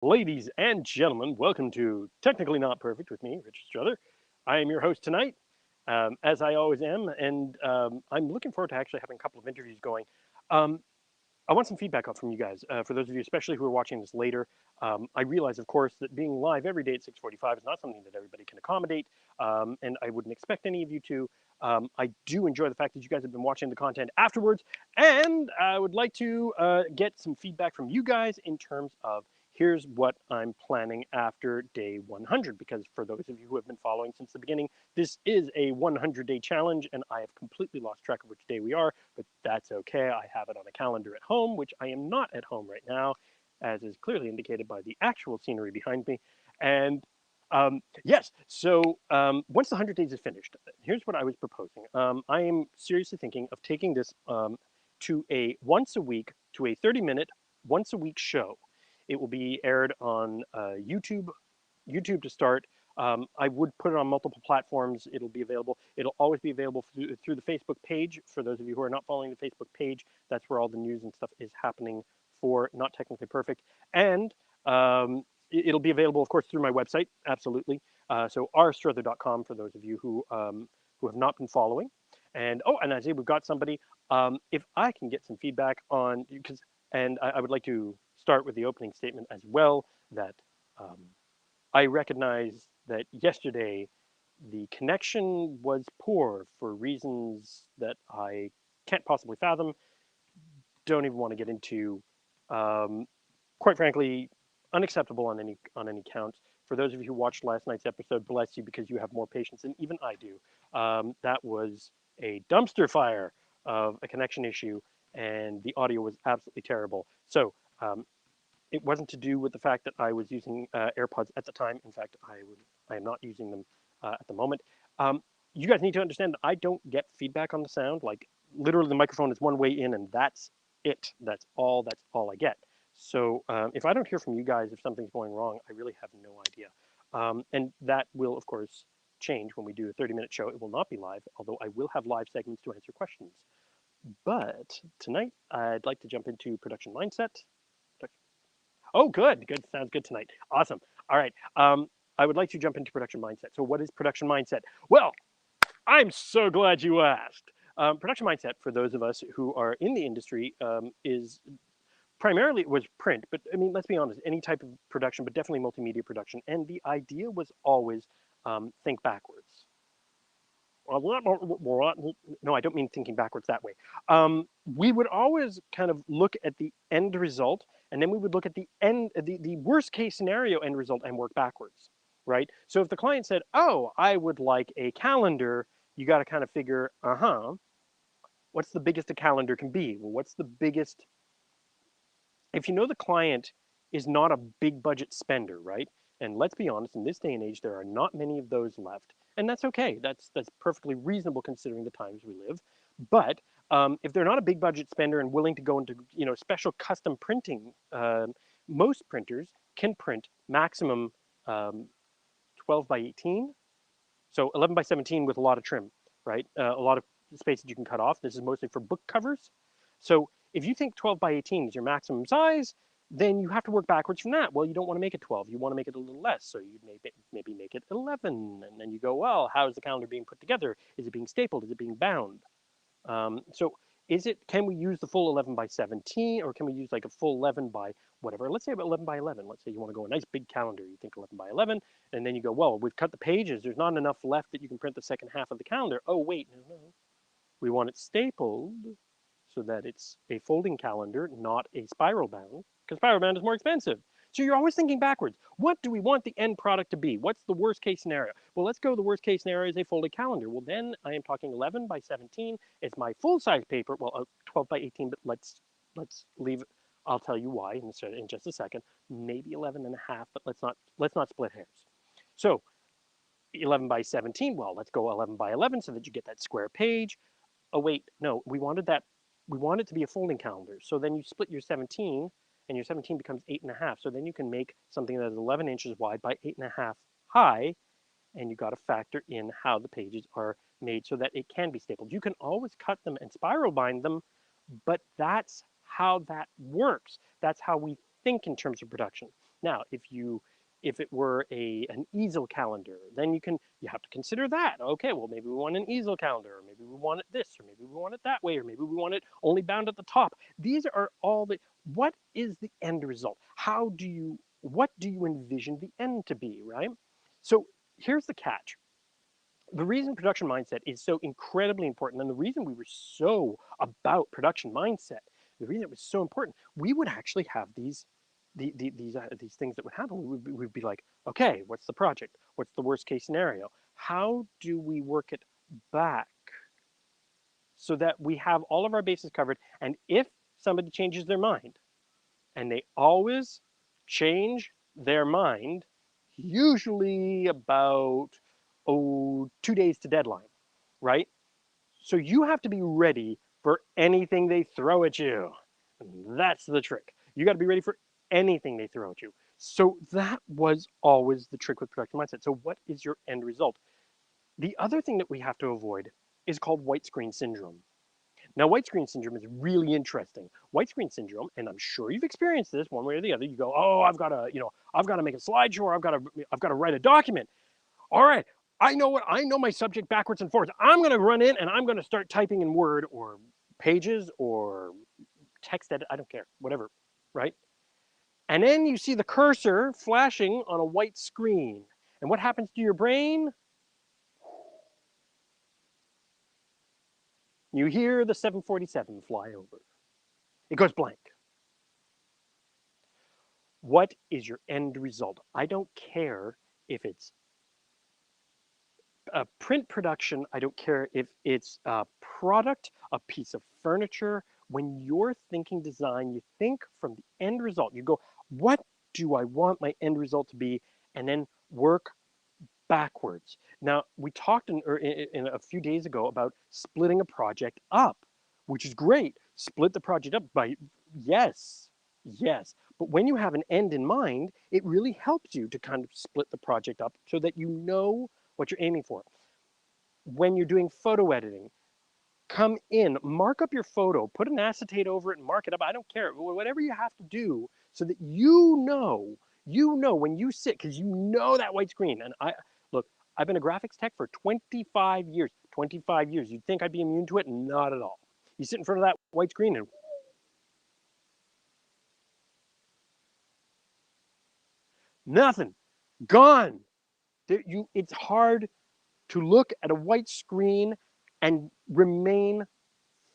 Ladies and gentlemen, welcome to Technically Not Perfect with me, Richard Struther. I am your host tonight, as I always am, and I'm looking forward to actually having a couple of interviews going. Um, I want some feedback from you guys. For those of you, especially who are watching this later, I realize, of course, that being live every day at 6:45 is not something that everybody can accommodate, and I wouldn't expect any of you to. I do enjoy the fact that you guys have been watching the content afterwards, and I would like to get some feedback from you guys in terms of here's what I'm planning after day 100. Because for those of you who have been following since the beginning, this is a 100-day challenge, and I have completely lost track of which day we are, but that's okay. I have it on a calendar at home, which I am not at home right now, as is clearly indicated by the actual scenery behind me. And yes, so once the 100 days is finished, here's what I was proposing. I am seriously thinking of taking this to a once a week, to a 30-minute, once a week show. It will be aired on YouTube to start. I would put it on multiple platforms. It'll be available. It'll always be available through the Facebook page. For those of you who are not following the Facebook page, that's where all the news and stuff is happening for Not Technically Perfect. And it'll be available, of course, through my website. Absolutely. So rstrother.com for those of you who have not been following. And oh, and I say we've got somebody. If I can get some feedback on because, and I would like to start with the opening statement as well that. Um, I recognize that yesterday the connection was poor for reasons that I can't possibly fathom, don't even want to get into. Um, Quite frankly, unacceptable on any count. For those of you who watched last night's episode, bless you because you have more patience than even I do. That was a dumpster fire of a connection issue, and the audio was absolutely terrible. So it wasn't to do with the fact that I was using AirPods at the time. In fact, I am not using them at the moment. Um, you guys need to understand that I don't get feedback on the sound. Like literally, the microphone is one way in, and that's it. That's all. That's all I get. So if I don't hear from you guys, if something's going wrong, I really have no idea. And that will, of course, change when we do a 30-minute show. It will not be live, although I will have live segments to answer questions. But tonight, I'd like to jump into production mindset. Oh, good, good. Sounds good tonight. Awesome. All right. I would like to jump into production mindset. So, what is production mindset? Well, I'm so glad you asked. Production mindset, for those of us who are in the industry, is primarily it was print, but I mean, let's be honest, any type of production, but definitely multimedia production. And the idea was always think backwards. No, I don't mean thinking backwards that way. We would always kind of look at the end result, and then we would look at the worst case scenario end result, and work backwards, right? So if the client said, "Oh, I would like a calendar," you got to kind of figure, what's the biggest a calendar can be? Well, what's the biggest if you know the client is not a big budget spender, right? And let's be honest, in this day and age, there are not many of those left, and that's okay. That's perfectly reasonable considering the times we live. But if they're not a big budget spender and willing to go into special custom printing, most printers can print maximum 12 by 18, so 11 by 17 with a lot of trim, right? A lot of space that you can cut off. This is mostly for book covers. So if you think 12 by 18 is your maximum size, then you have to work backwards from that. Well, you don't want to make it 12. You want to make it a little less. So you maybe make it 11. And then you go, well, how is the calendar being put together? Is it being stapled? Is it being bound? So can we use the full 11 by 17 or can we use like a full 11 by whatever? Let's say about 11 by 11. Let's say you want to go a nice big calendar. You think 11 by 11 and then you go, well, we've cut the pages. There's not enough left that you can print the second half of the calendar. Oh, wait, no. We want it stapled so that it's a folding calendar, not a spiral bound, because spiral bound is more expensive. So you're always thinking backwards. What do we want the end product to be? What's the worst case scenario? Well, let's go the worst case scenario is a folded calendar. Well, then I am talking 11 by 17. It's my full size paper. Well, 12 by 18, but let's leave. I'll tell you why in just a second. Maybe 11 and a half, but let's not split hairs. So 11 by 17. Well, let's go 11 by 11 so that you get that square page. Oh wait, no, we want it to be a folding calendar. So then you split your 17 and your 17 becomes 8.5. So then you can make something that is 11 inches wide by 8.5 high, and you got to factor in how the pages are made so that it can be stapled. You can always cut them and spiral bind them, but that's how that works. That's how we think in terms of production. Now, if it were an easel calendar, then you have to consider that. Okay, well maybe we want an easel calendar, or maybe we want it this, or maybe we want it that way, or maybe we want it only bound at the top. These are all the what is the end result? What do you envision the end to be, right? So here's the catch. The reason production mindset is so incredibly important, and the reason we were so about production mindset, the reason it was so important, we would actually have these things that would happen. We'd be like, okay, what's the project? What's the worst case scenario? How do we work it back so that we have all of our bases covered? And if somebody changes their mind, and they always change their mind, usually about 2 days to deadline, right? So you have to be ready for anything they throw at you. And that's the trick. You got to be ready for anything they throw at you. So that was always the trick with production mindset. So what is your end result? The other thing that we have to avoid is called white screen syndrome. Now, white screen syndrome is really interesting. White screen syndrome, and I'm sure you've experienced this one way or the other. You go, oh, I've got to make a slideshow, or I've got to write a document. All right, I know my subject backwards and forwards. I'm going to run in and I'm going to start typing in Word or Pages or text edit. I don't care, whatever, right? And then you see the cursor flashing on a white screen. And what happens to your brain? You hear the 747 fly over. It goes blank. What is your end result? I don't care if it's a print production. I don't care if it's a product, a piece of furniture. When you're thinking design, you think from the end result. You go, what do I want my end result to be? And then work backwards. Now, we talked in a few days ago about splitting a project up, which is great. Split the project up by, yes, yes. But when you have an end in mind, it really helps you to kind of split the project up so that you know what you're aiming for. When you're doing photo editing, come in, mark up your photo, put an acetate over it and mark it up. I don't care, whatever you have to do so that you know when you sit, because you know that white screen. And look, I've been a graphics tech for 25 years. 25 years. You'd think I'd be immune to it? Not at all. You sit in front of that white screen and nothing, gone. It's hard to look at a white screen and remain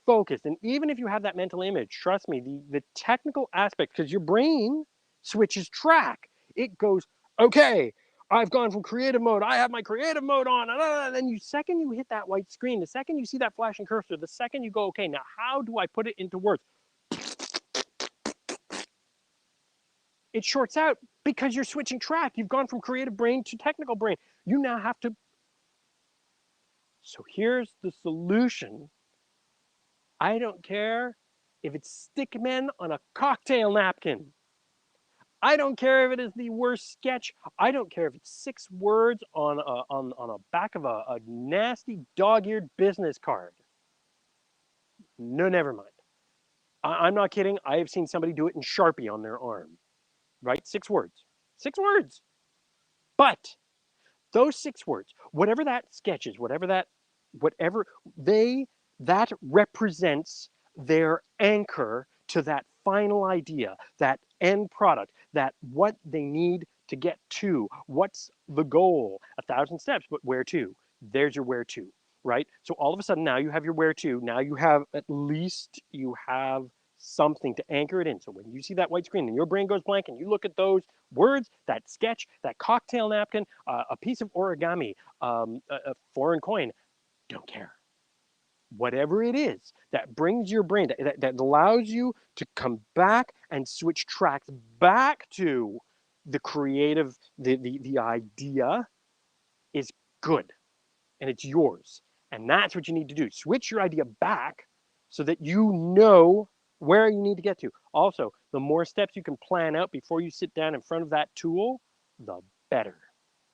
focused. And even if you have that mental image, trust me, the technical aspect, because your brain switches track. It goes, okay, I've gone from creative mode. I have my creative mode on. And then second you hit that white screen, the second you see that flashing cursor, the second you go, okay, now how do I put it into words? It shorts out because you're switching track. You've gone from creative brain to technical brain. You now have to. So here's the solution. I don't care if it's stickmen on a cocktail napkin. I don't care if it is the worst sketch. I don't care if it's 6 words on a back of a nasty dog-eared business card. No, never mind. I'm not kidding. I have seen somebody do it in Sharpie on their arm. Right? 6 words. 6 words. But those 6 words, whatever that sketch is, whatever that represents their anchor to that final idea, that end product, that what they need to get to. What's the goal? 1,000 steps, but where to? There's your where to, right? So all of a sudden now you have your where to. Now you have at least something to anchor it in. So when you see that white screen and your brain goes blank and you look at those words, that sketch, that cocktail napkin, a piece of origami, a foreign coin, don't care. Whatever it is that brings your brain, that allows you to come back and switch tracks back to the creative, the idea is good and it's yours. And that's what you need to do. Switch your idea back so that you know where you need to get to. Also, the more steps you can plan out before you sit down in front of that tool, the better.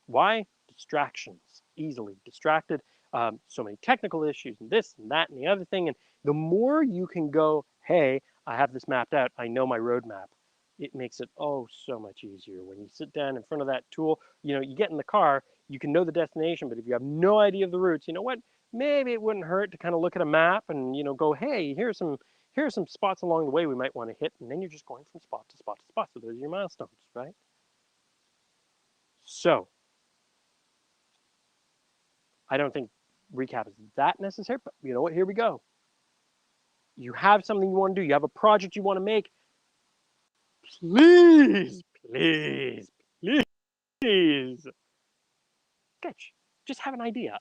Why? Distractions. Easily distracted. So many technical issues and this and that and the other thing. And the more you can go, hey, I have this mapped out. I know my roadmap. it makes it oh so much easier when you sit down in front of that tool. You get in the car, you can know the destination, but if you have no idea of the routes, you know what? Maybe it wouldn't hurt to kind of look at a map and go, hey, here's some spots along the way we might want to hit, and then you're just going from spot to spot to spot. So those are your milestones, right? So I don't think recap is that necessary, but you know what? Here we go. You have something you want to do. You have a project you want to make. Please, please, please, sketch. Just have an idea.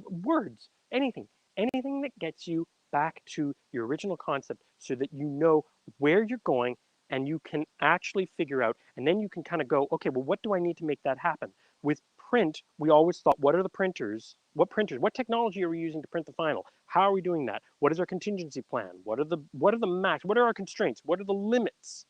Words, anything that gets you back to your original concept, so that you know where you're going and you can actually figure out. And then you can kind of go, okay, well, what do I need to make that happen? With print, we always thought, what are the printers? What technology are we using to print the final? How are we doing that? What is our contingency plan? What are the max? What are our constraints? What are the limits?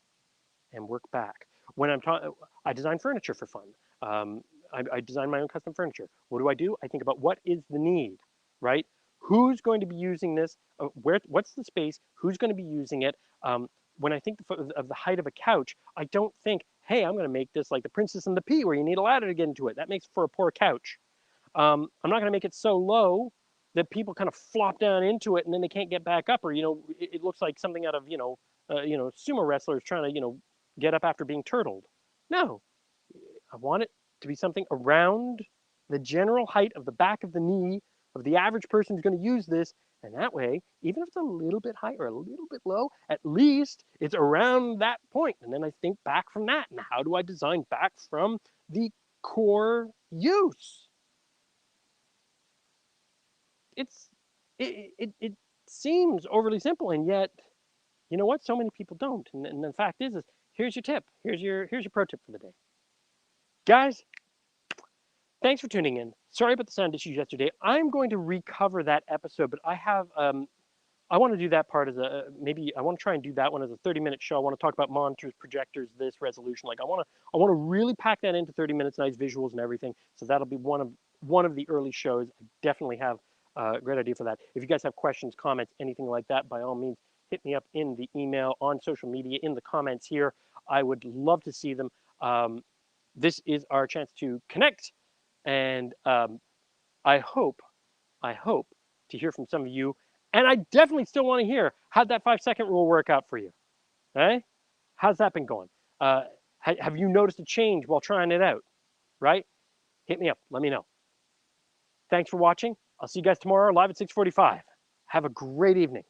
And work back. When I'm talking, I design furniture for fun. I design my own custom furniture. What do? I think about what is the need, right? Who's going to be using this? What's the space? Who's going to be using it? When I think of the height of a couch, I don't think, hey, I'm going to make this like the Princess and the Pea, where you need a ladder to get into it. That makes for a poor couch. I'm not going to make it so low that people kind of flop down into it and then they can't get back up, or it looks like something out of sumo wrestlers trying to get up after being turtled. No, I want it to be something around the general height of the back of the knee of the average person who's going to use this. And that way, even if it's a little bit high or a little bit low, at least it's around that point. And then I think back from that. And how do I design back from the core use? It seems overly simple, and yet, you know what? So many people don't. And the fact is here's your tip. Here's your pro tip for the day. Guys, thanks for tuning in. Sorry about the sound issues yesterday. I'm going to recover that episode, but I want to do that part as maybe I want to try and do that one as a 30-minute show. I want to talk about monitors, projectors, this resolution. Like I want to really pack that into 30 minutes, nice visuals and everything. So that'll be one of the early shows. I definitely have a great idea for that. If you guys have questions, comments, anything like that, by all means, hit me up in the email, on social media, in the comments here. I would love to see them. This is our chance to connect, and I hope to hear from some of you. And I definitely still want to hear, how'd that 5-second rule work out for you? Hey, how's that been going? Have you noticed a change while trying it out? Right? Hit me up. Let me know. Thanks for watching. I'll see you guys tomorrow live at 6:45. Have a great evening.